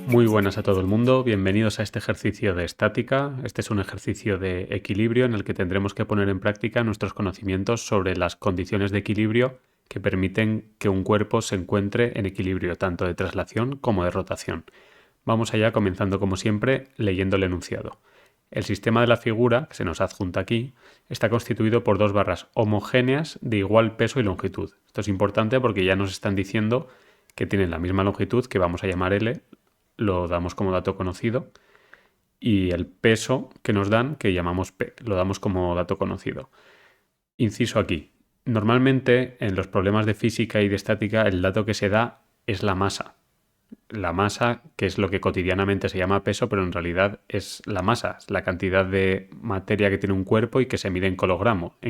Muy buenas a todo el mundo, bienvenidos a este ejercicio de estática. Este es un ejercicio de equilibrio en el que tendremos que poner en práctica nuestros conocimientos sobre las condiciones de equilibrio que permiten que un cuerpo se encuentre en equilibrio tanto de traslación como de rotación. Vamos allá comenzando como siempre leyendo el enunciado. El sistema de la figura, que se nos adjunta aquí, está constituido por dos barras homogéneas de igual peso y longitud. Esto es importante porque ya nos están diciendo que tienen la misma longitud, que vamos a llamar L, lo damos como dato conocido, y el peso que nos dan, que llamamos P, lo damos como dato conocido. Inciso aquí. Normalmente en los problemas de física y de estática el dato que se da es la masa. La masa, que es lo que cotidianamente se llama peso, pero en realidad es la masa, es la cantidad de materia que tiene un cuerpo y que se mide en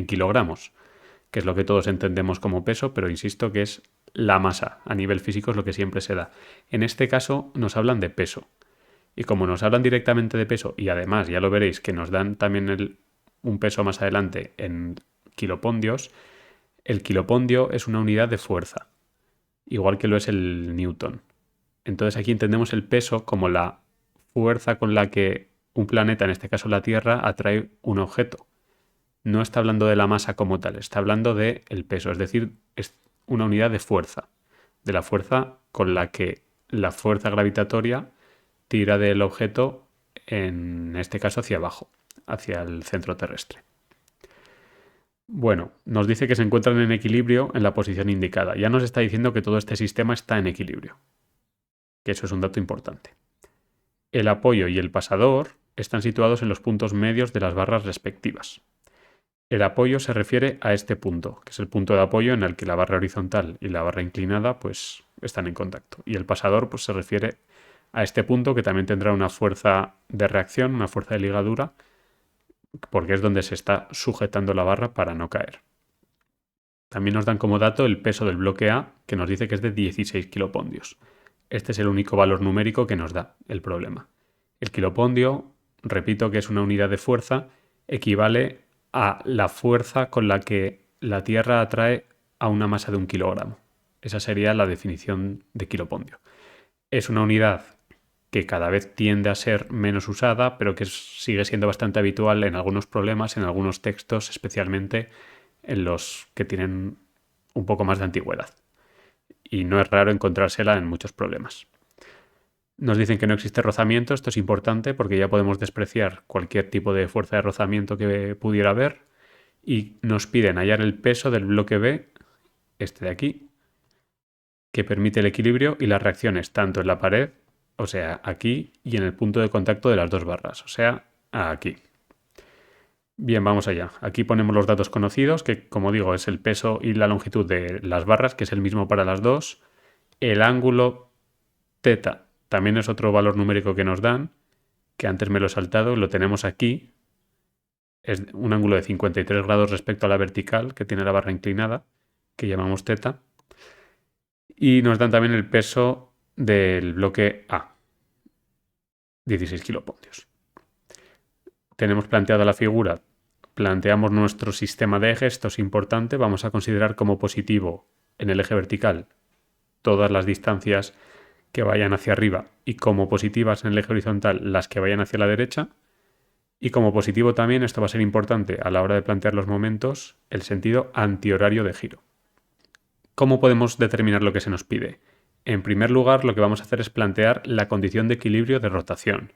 kilogramos, que es lo que todos entendemos como peso, pero insisto que es la masa. A nivel físico es lo que siempre se da. En este caso nos hablan de peso. Y como nos hablan directamente de peso, y además ya lo veréis que nos dan también un peso más adelante en kilopondios, el kilopondio es una unidad de fuerza, igual que lo es el newton. Entonces aquí entendemos el peso como la fuerza con la que un planeta, en este caso la Tierra, atrae un objeto. No está hablando de la masa como tal, está hablando del peso, es decir, es una unidad de fuerza, de la fuerza con la que la fuerza gravitatoria tira del objeto, en este caso hacia abajo, hacia el centro terrestre. Bueno, nos dice que se encuentran en equilibrio en la posición indicada. Ya nos está diciendo que todo este sistema está en equilibrio, que eso es un dato importante. El apoyo y el pasador están situados en los puntos medios de las barras respectivas. El apoyo se refiere a este punto, que es el punto de apoyo en el que la barra horizontal y la barra inclinada pues están en contacto. Y el pasador pues se refiere a este punto, que también tendrá una fuerza de reacción, una fuerza de ligadura, porque es donde se está sujetando la barra para no caer. También nos dan como dato el peso del bloque A, que nos dice que es de 16 kilopondios. Este es el único valor numérico que nos da el problema. El kilopondio, repito que es una unidad de fuerza, equivale a la fuerza con la que la Tierra atrae a una masa de 1 kilogramo. Esa sería la definición de kilopondio. Es una unidad que cada vez tiende a ser menos usada, pero que sigue siendo bastante habitual en algunos problemas, en algunos textos, especialmente en los que tienen un poco más de antigüedad. Y no es raro encontrársela en muchos problemas. Nos dicen que no existe rozamiento, esto es importante porque ya podemos despreciar cualquier tipo de fuerza de rozamiento que pudiera haber, y nos piden hallar el peso del bloque B, este de aquí, que permite el equilibrio y las reacciones tanto en la pared, o sea, aquí, y en el punto de contacto de las dos barras, o sea, aquí. Bien, vamos allá. Aquí ponemos los datos conocidos, que como digo es el peso y la longitud de las barras, que es el mismo para las dos. El ángulo θ también es otro valor numérico que nos dan, que antes me lo he saltado, lo tenemos aquí. Es un ángulo de 53 grados respecto a la vertical que tiene la barra inclinada, que llamamos θ. Y nos dan también el peso del bloque A, 16 kilopondios. Tenemos planteada la figura, planteamos nuestro sistema de ejes, esto es importante, vamos a considerar como positivo en el eje vertical todas las distancias que vayan hacia arriba y como positivas en el eje horizontal las que vayan hacia la derecha. Y como positivo también, esto va a ser importante a la hora de plantear los momentos, el sentido antihorario de giro. ¿Cómo podemos determinar lo que se nos pide? En primer lugar, lo que vamos a hacer es plantear la condición de equilibrio de rotación.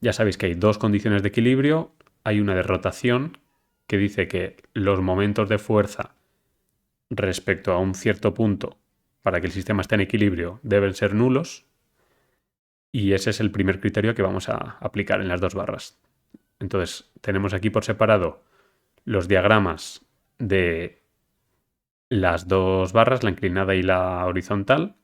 Ya sabéis que hay dos condiciones de equilibrio. Hay una de rotación, que dice que los momentos de fuerza respecto a un cierto punto para que el sistema esté en equilibrio deben ser nulos, y ese es el primer criterio que vamos a aplicar en las dos barras. Entonces tenemos aquí por separado los diagramas de las dos barras, la inclinada y la horizontal,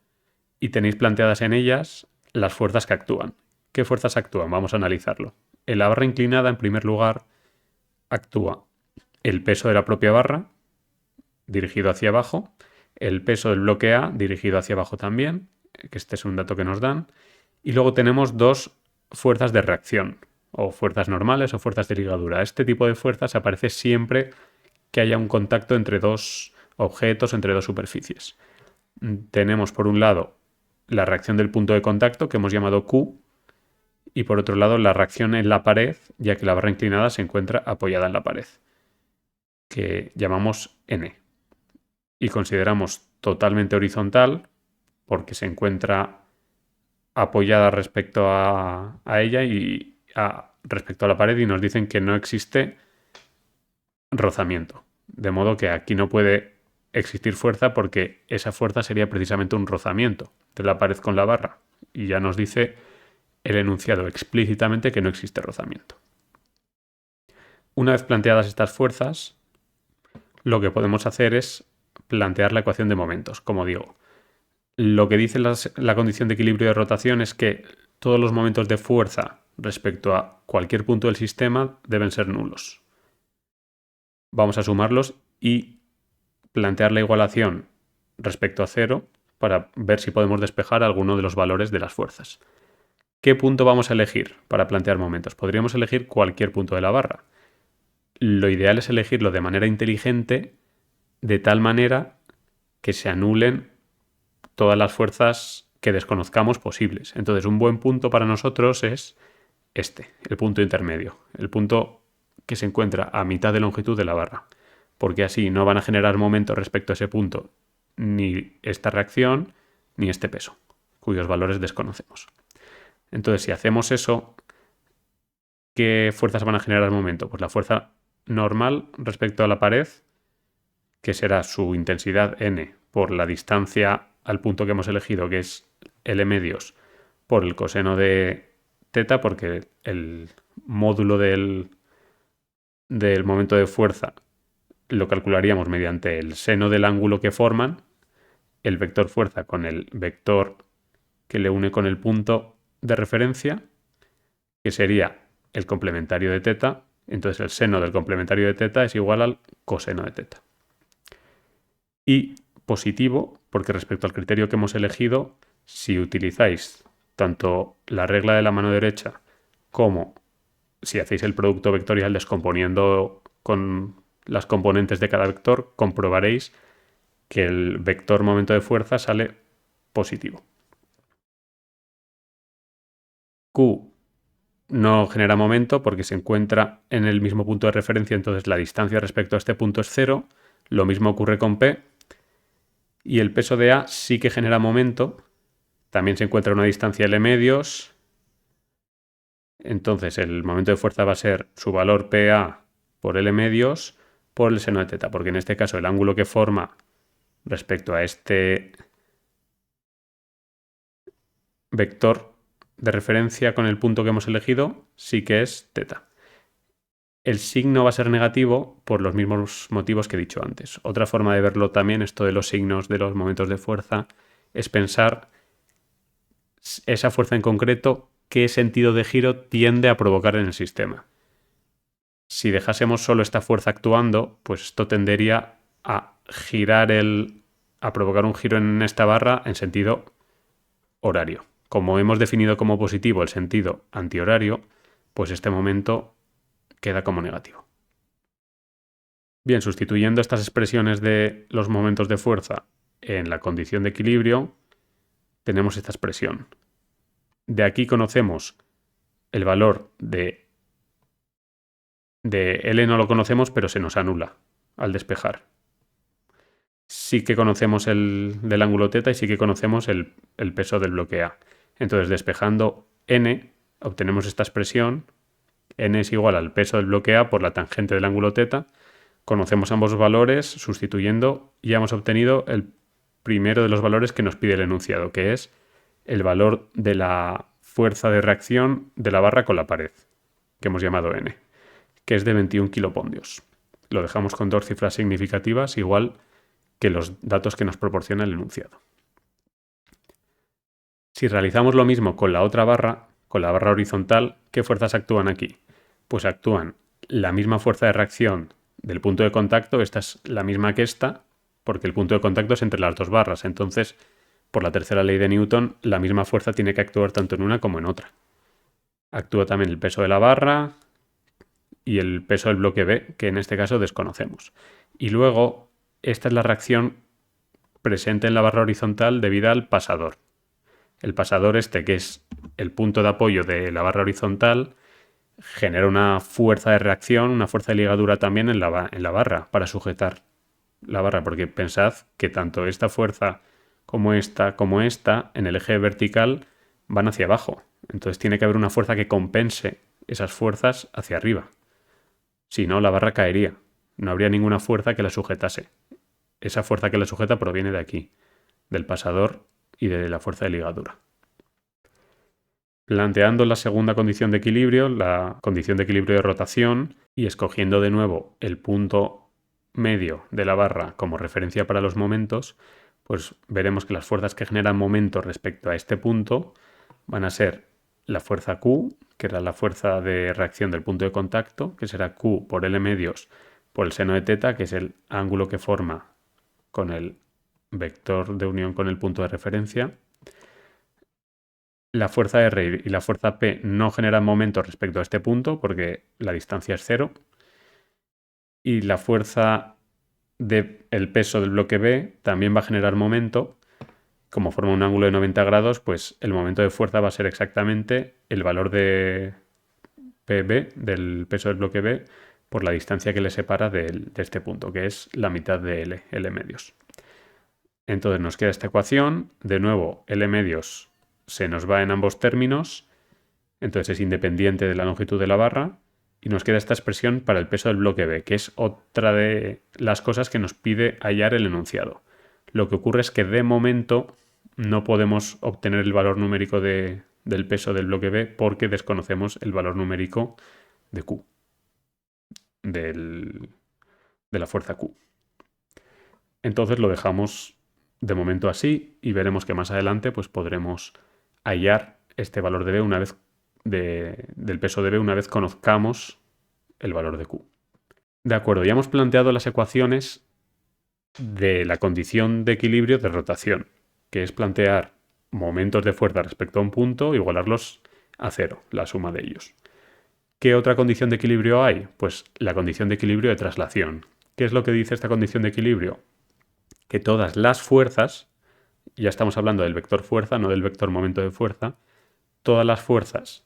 y tenéis planteadas en ellas las fuerzas que actúan. ¿Qué fuerzas actúan? Vamos a analizarlo. En la barra inclinada, en primer lugar, actúa el peso de la propia barra dirigido hacia abajo, el peso del bloque A dirigido hacia abajo también, que este es un dato que nos dan, y luego tenemos dos fuerzas de reacción, o fuerzas normales o fuerzas de ligadura. Este tipo de fuerzas aparece siempre que haya un contacto entre dos objetos, entre dos superficies. tenemos por un lado la reacción del punto de contacto que hemos llamado Q y por otro lado la reacción en la pared, ya que la barra inclinada se encuentra apoyada en la pared, que llamamos N. Y consideramos totalmente horizontal porque se encuentra apoyada respecto a ella y respecto a la pared y nos dicen que no existe rozamiento. De modo que aquí no puede existir fuerza porque esa fuerza sería precisamente un rozamiento de la pared con la barra. Y ya nos dice el enunciado explícitamente que no existe rozamiento. Una vez planteadas estas fuerzas, lo que podemos hacer es plantear la ecuación de momentos. Como digo, lo que dice la condición de equilibrio de rotación es que todos los momentos de fuerza respecto a cualquier punto del sistema deben ser nulos. Vamos a sumarlos y plantear la igualación respecto a 0 para ver si podemos despejar alguno de los valores de las fuerzas. ¿Qué punto vamos a elegir para plantear momentos? Podríamos elegir cualquier punto de la barra. Lo ideal es elegirlo de manera inteligente, de tal manera que se anulen todas las fuerzas que desconozcamos posibles. Entonces, un buen punto para nosotros es este, el punto intermedio, el punto que se encuentra a mitad de longitud de la barra, porque así no van a generar momento respecto a ese punto ni esta reacción ni este peso, cuyos valores desconocemos. Entonces, si hacemos eso, ¿qué fuerzas van a generar momento? Pues la fuerza normal respecto a la pared, que será su intensidad n por la distancia al punto que hemos elegido, que es L medios, por el coseno de teta, porque el módulo del momento de fuerza lo calcularíamos mediante el seno del ángulo que forman, el vector fuerza con el vector que le une con el punto de referencia, que sería el complementario de teta. Entonces el seno del complementario de teta es igual al coseno de teta. Y positivo, porque respecto al criterio que hemos elegido, si utilizáis tanto la regla de la mano derecha como si hacéis el producto vectorial descomponiendo con las componentes de cada vector, comprobaréis que el vector momento de fuerza sale positivo. Q no genera momento porque se encuentra en el mismo punto de referencia, entonces la distancia respecto a este punto es 0. Lo mismo ocurre con P. Y el peso de A sí que genera momento. También se encuentra a una distancia L medios. Entonces el momento de fuerza va a ser su valor PA por L medios por el seno de teta, porque en este caso el ángulo que forma respecto a este vector de referencia con el punto que hemos elegido sí que es teta. El signo va a ser negativo por los mismos motivos que he dicho antes. Otra forma de verlo también, esto de los signos de los momentos de fuerza, es pensar esa fuerza en concreto, qué sentido de giro tiende a provocar en el sistema. Si dejásemos solo esta fuerza actuando, pues esto tendería a a provocar un giro en esta barra en sentido horario. Como hemos definido como positivo el sentido antihorario, pues este momento queda como negativo. Bien, sustituyendo estas expresiones de los momentos de fuerza en la condición de equilibrio, tenemos esta expresión. De aquí conocemos el valor de L, no lo conocemos, pero se nos anula al despejar. Sí que conocemos el del ángulo teta y sí que conocemos el peso del bloque A. Entonces, despejando N, obtenemos esta expresión. N es igual al peso del bloque A por la tangente del ángulo teta. Conocemos ambos valores, sustituyendo, y hemos obtenido el primero de los valores que nos pide el enunciado, que es el valor de la fuerza de reacción de la barra con la pared, que hemos llamado N, que es de 21 kilopondios. Lo dejamos con dos cifras significativas, igual que los datos que nos proporciona el enunciado. Si realizamos lo mismo con la otra barra, con la barra horizontal, ¿qué fuerzas actúan aquí? Pues actúan la misma fuerza de reacción del punto de contacto, esta es la misma que esta, porque el punto de contacto es entre las dos barras, entonces, por la tercera ley de Newton, la misma fuerza tiene que actuar tanto en una como en otra. Actúa también el peso de la barra y el peso del bloque B, que en este caso desconocemos. Y luego, esta es la reacción presente en la barra horizontal debida al pasador. El pasador este, que es el punto de apoyo de la barra horizontal, genera una fuerza de reacción, una fuerza de ligadura también en la barra para sujetar la barra, porque pensad que tanto esta fuerza como esta en el eje vertical van hacia abajo. Entonces tiene que haber una fuerza que compense esas fuerzas hacia arriba. Si no, la barra caería. No habría ninguna fuerza que la sujetase. Esa fuerza que la sujeta proviene de aquí, del pasador y de la fuerza de ligadura. Planteando la segunda condición de equilibrio, la condición de equilibrio de rotación, y escogiendo de nuevo el punto medio de la barra como referencia para los momentos, pues veremos que las fuerzas que generan momento respecto a este punto van a ser la fuerza Q, que era la fuerza de reacción del punto de contacto, que será Q por L medios por el seno de teta, que es el ángulo que forma con el vector de unión con el punto de referencia. La fuerza R y la fuerza P no generan momento respecto a este punto porque la distancia es cero. Y la fuerza del peso del bloque B también va a generar momento. Como forma un ángulo de 90 grados, pues el momento de fuerza va a ser exactamente el valor de PB, del peso del bloque B, por la distancia que le separa de este punto, que es la mitad de L medios. Entonces nos queda esta ecuación. De nuevo, L medios se nos va en ambos términos, entonces es independiente de la longitud de la barra, y nos queda esta expresión para el peso del bloque B, que es otra de las cosas que nos pide hallar el enunciado. Lo que ocurre es que de momento no podemos obtener el valor numérico del peso del bloque B porque desconocemos el valor numérico de Q, de la fuerza Q. Entonces lo dejamos de momento así y veremos que más adelante pues podremos hallar este valor de B una vez del peso de B una vez conozcamos el valor de Q. De acuerdo, ya hemos planteado las ecuaciones de la condición de equilibrio de rotación, que es plantear momentos de fuerza respecto a un punto, igualarlos a cero, la suma de ellos. ¿Qué otra condición de equilibrio hay? Pues la condición de equilibrio de traslación. ¿Qué es lo que dice esta condición de equilibrio? Que todas las fuerzas, ya estamos hablando del vector fuerza, no del vector momento de fuerza, todas las fuerzas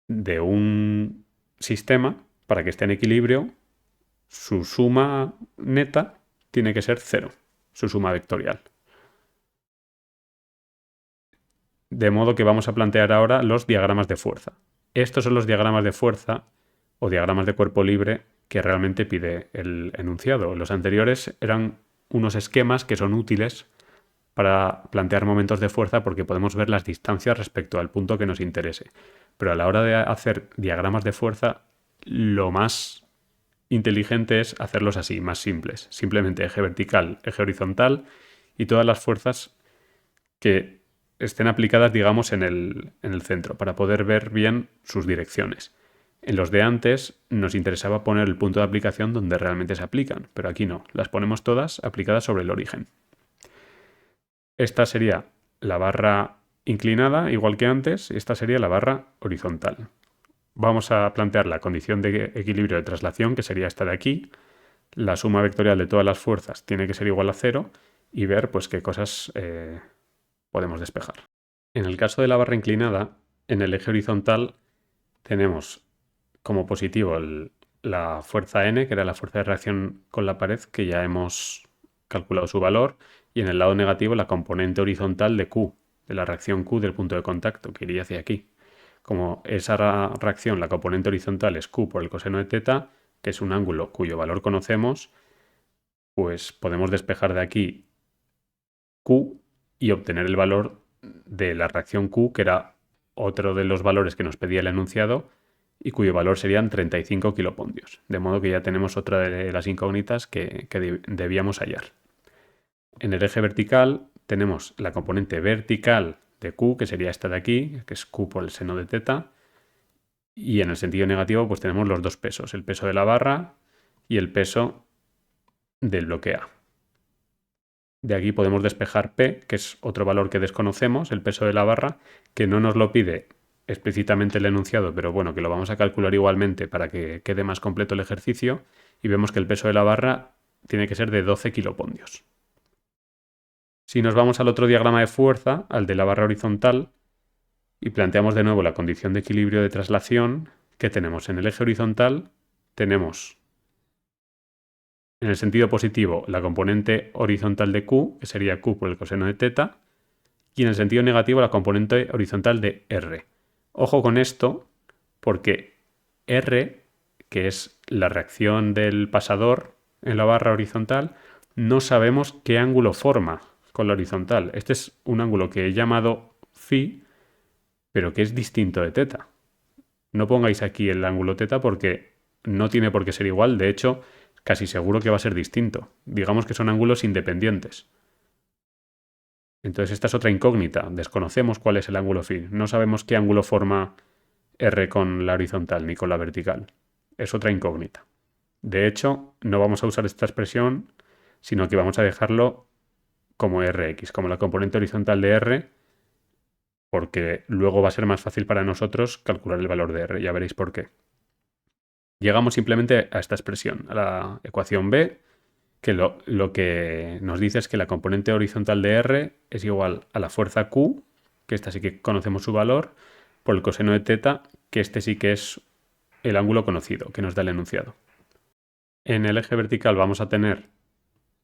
de un sistema, para que esté en equilibrio, su suma neta tiene que ser cero, su suma vectorial. De modo que vamos a plantear ahora los diagramas de fuerza. Estos son los diagramas de fuerza o diagramas de cuerpo libre que realmente pide el enunciado. Los anteriores eran unos esquemas que son útiles para plantear momentos de fuerza porque podemos ver las distancias respecto al punto que nos interese. Pero a la hora de hacer diagramas de fuerza, lo más inteligente es hacerlos así, más simples. Simplemente eje vertical, eje horizontal y todas las fuerzas que estén aplicadas, digamos, en el centro, para poder ver bien sus direcciones. En los de antes nos interesaba poner el punto de aplicación donde realmente se aplican, pero aquí no, las ponemos todas aplicadas sobre el origen. Esta sería la barra inclinada, igual que antes, esta sería la barra horizontal. Vamos a plantear la condición de equilibrio de traslación, que sería esta de aquí. La suma vectorial de todas las fuerzas tiene que ser igual a cero y ver pues qué cosas podemos despejar. En el caso de la barra inclinada, en el eje horizontal tenemos como positivo la fuerza N, que era la fuerza de reacción con la pared, que ya hemos calculado su valor, y en el lado negativo la componente horizontal de Q, de la reacción Q del punto de contacto, que iría hacia aquí. Como esa reacción, la componente horizontal es Q por el coseno de teta, que es un ángulo cuyo valor conocemos, pues podemos despejar de aquí Q y obtener el valor de la reacción Q, que era otro de los valores que nos pedía el enunciado, y cuyo valor serían 35 kilopondios. De modo que ya tenemos otra de las incógnitas que debíamos hallar. En el eje vertical tenemos la componente vertical de Q, que sería esta de aquí, que es Q por el seno de teta. Y en el sentido negativo pues tenemos los dos pesos, el peso de la barra y el peso del bloque A. De aquí podemos despejar P, que es otro valor que desconocemos, el peso de la barra, que no nos lo pide explícitamente el enunciado, pero bueno, que lo vamos a calcular igualmente para que quede más completo el ejercicio, y vemos que el peso de la barra tiene que ser de 12 kilopondios. Si nos vamos al otro diagrama de fuerza, al de la barra horizontal, y planteamos de nuevo la condición de equilibrio de traslación, que tenemos en el eje horizontal, tenemos en el sentido positivo la componente horizontal de Q, que sería Q por el coseno de teta, y en el sentido negativo la componente horizontal de R. Ojo con esto, porque R, que es la reacción del pasador en la barra horizontal, no sabemos qué ángulo forma con la horizontal. Este es un ángulo que he llamado phi, pero que es distinto de teta. No pongáis aquí el ángulo teta porque no tiene por qué ser igual. De hecho, casi seguro que va a ser distinto. Digamos que son ángulos independientes. Entonces esta es otra incógnita. Desconocemos cuál es el ángulo phi. No sabemos qué ángulo forma R con la horizontal ni con la vertical. Es otra incógnita. De hecho, no vamos a usar esta expresión, sino que vamos a dejarlo como Rx, como la componente horizontal de R, porque luego va a ser más fácil para nosotros calcular el valor de R. Ya veréis por qué. Llegamos simplemente a esta expresión, a la ecuación B, que lo que nos dice es que la componente horizontal de R es igual a la fuerza Q, que esta sí que conocemos su valor, por el coseno de teta, que este sí que es el ángulo conocido, que nos da el enunciado. En el eje vertical vamos a tener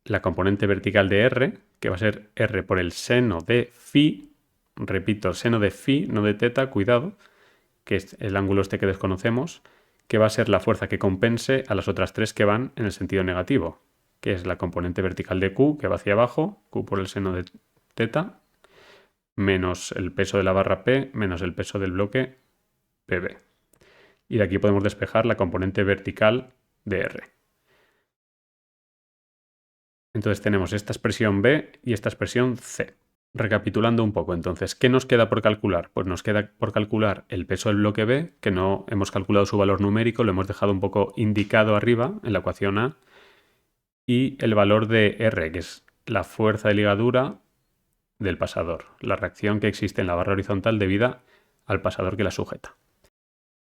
la componente vertical de R, que va a ser R por el seno de phi, repito, seno de phi, no de teta, cuidado, que es el ángulo este que desconocemos, que va a ser la fuerza que compense a las otras tres que van en el sentido negativo, que es la componente vertical de Q, que va hacia abajo, Q por el seno de teta, menos el peso de la barra P, menos el peso del bloque PB. Y de aquí podemos despejar la componente vertical de R. Entonces tenemos esta expresión B y esta expresión C. Recapitulando un poco, entonces, ¿qué nos queda por calcular? Pues nos queda por calcular el peso del bloque B, que no hemos calculado su valor numérico, lo hemos dejado un poco indicado arriba en la ecuación A, y el valor de R, que es la fuerza de ligadura del pasador, la reacción que existe en la barra horizontal debida al pasador que la sujeta.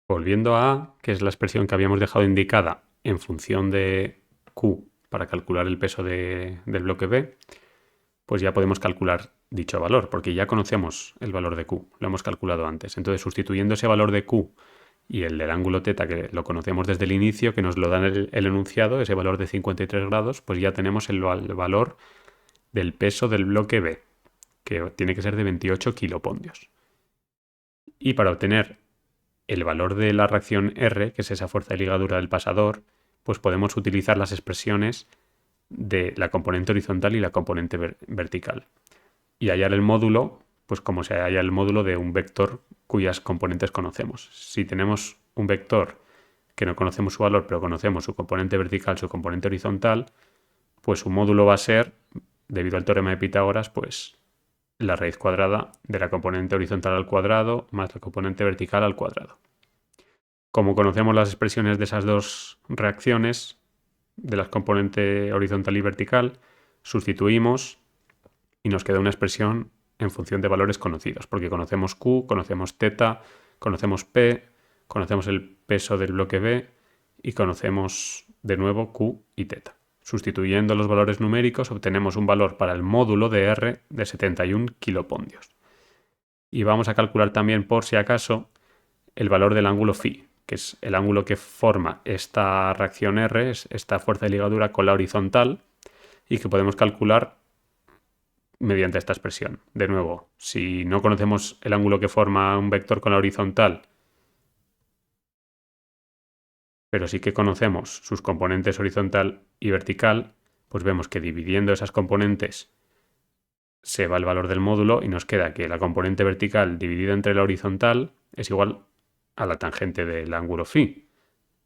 Volviendo a A, que es la expresión que habíamos dejado indicada en función de Q para calcular el peso del bloque B, pues ya podemos calcular dicho valor, porque ya conocemos el valor de Q, lo hemos calculado antes. Entonces, sustituyendo ese valor de Q y el del ángulo teta, que lo conocemos desde el inicio, que nos lo dan el enunciado, ese valor de 53 grados, pues ya tenemos el valor del peso del bloque B, que tiene que ser de 28 kilopondios. Y para obtener el valor de la reacción R, que es esa fuerza de ligadura del pasador, pues podemos utilizar las expresiones de la componente horizontal y la componente vertical. Y hallar el módulo, pues como se halla el módulo de un vector cuyas componentes conocemos. Si tenemos un vector que no conocemos su valor, pero conocemos su componente vertical, su componente horizontal, pues su módulo va a ser, debido al teorema de Pitágoras, pues la raíz cuadrada de la componente horizontal al cuadrado más la componente vertical al cuadrado. Como conocemos las expresiones de esas dos reacciones, de las componentes horizontal y vertical, sustituimos y nos queda una expresión en función de valores conocidos, porque conocemos Q, conocemos teta, conocemos P, conocemos el peso del bloque B y conocemos de nuevo Q y teta. Sustituyendo los valores numéricos obtenemos un valor para el módulo de R de 71 kilopondios. Y vamos a calcular también, por si acaso, el valor del ángulo phi, que es el ángulo que forma esta reacción R, esta fuerza de ligadura con la horizontal, y que podemos calcular mediante esta expresión. De nuevo, si no conocemos el ángulo que forma un vector con la horizontal, pero sí que conocemos sus componentes horizontal y vertical, pues vemos que dividiendo esas componentes se va el valor del módulo y nos queda que la componente vertical dividida entre la horizontal es igual a la tangente del ángulo phi,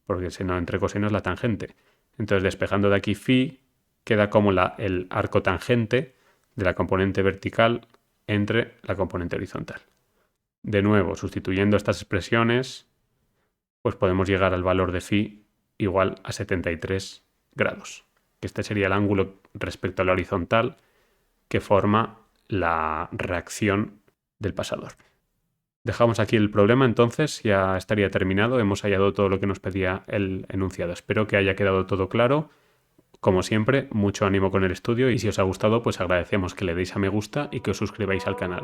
porque seno entre coseno es la tangente. Entonces, despejando de aquí phi, queda como el arco tangente de la componente vertical entre la componente horizontal. De nuevo, sustituyendo estas expresiones, pues podemos llegar al valor de phi igual a 73 grados. Este sería el ángulo respecto a la horizontal que forma la reacción del pasador. Dejamos aquí el problema, entonces ya estaría terminado. Hemos hallado todo lo que nos pedía el enunciado. Espero que haya quedado todo claro. Como siempre, mucho ánimo con el estudio y si os ha gustado, pues agradecemos que le deis a me gusta y que os suscribáis al canal.